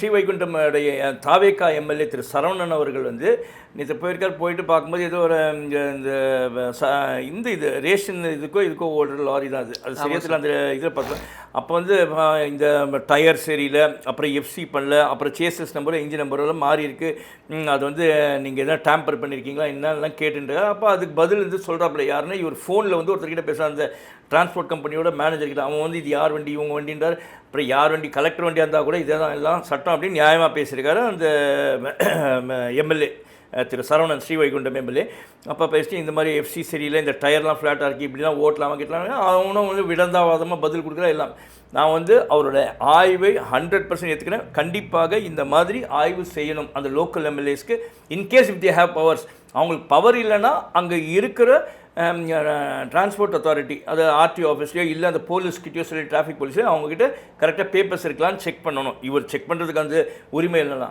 ஸ்ரீவைகுண்டம் தாவேகா MLA திரு சரவணன் அவர்கள் வந்து நேற்று போயிட்டு பார்க்கும்போது ஏதோ ஒரு இது ரேஷன் இதுக்கோ ஓடுற லாரி தான் அது சரியத்தில் அந்த இதில் பார்க்கலாம். அப்போ வந்து இந்த டயர் சரியில்லை, அப்புறம் எஃப்சி பண்ணல, அப்புறம் சேசஸ் நம்பரும் இன்ஜின் நம்பரெல்லாம் மாறி இருக்குது, அது வந்து நீங்கள் எதாவது டேம்பர் பண்ணியிருக்கீங்களா என்னெல்லாம் கேட்டுட்டு அப்போ அதுக்கு பதில் வந்து சொல்கிறாப்புல யாருன்னா இவர் ஃபோனில் வந்து ஒருத்தர்கிட்ட பேசுகிற அந்த டிரான்ஸ்போர்ட் கம்பெனியோட மேனேஜர்கிட்ட. அவன் வந்து இது யார் வண்டி இவங்க வண்டின்றார். அப்புறம் யார் வண்டி கலெக்டர் வண்டியாக இருந்தால் கூட இதே தான் எல்லாம் சட்டம் அப்படின்னு நியாயமாக பேசியிருக்காரு அந்த எம்எல்ஏ திரு சரவணன், ஸ்ரீவைகுண்டம் எம்எல்ஏ. அப்போ பேசிட்டு இந்த மாதிரி எஃப்சி சரியில்லை, இந்த டயர்லாம் ஃப்ளாட்டாக இருக்குது, இப்படிலாம் ஓட்டலாமா கேட்டலாம். அவனும் வந்து விடந்தாவாதமாக பதில் கொடுக்குறா எல்லாம். நான் வந்து அவரோட ஆய்வை 100% ஏற்றுக்கிறேன். கண்டிப்பாக இந்த மாதிரி ஆய்வு செய்யணும் அந்த லோக்கல் எம்எல்ஏஸ்க்கு. In case if they have powers, அவங்களுக்கு பவர் இல்லைன்னா அங்கே இருக்கிற டிரான்ஸ்போர்ட் அத்தாரிட்டி, அது ஆர்டிஓ ஆஃபீஸ்லையோ இல்லை அந்த போலீஸ்கிட்டயோ சொல்லி டிராஃபிக் போலீஸோ அவங்ககிட்ட கரெக்டாக பேப்பர்ஸ் இருக்கலான்னு செக் பண்ணணும். இவர் செக் பண்ணுறதுக்கு அந்த உரிமை இல்லைனா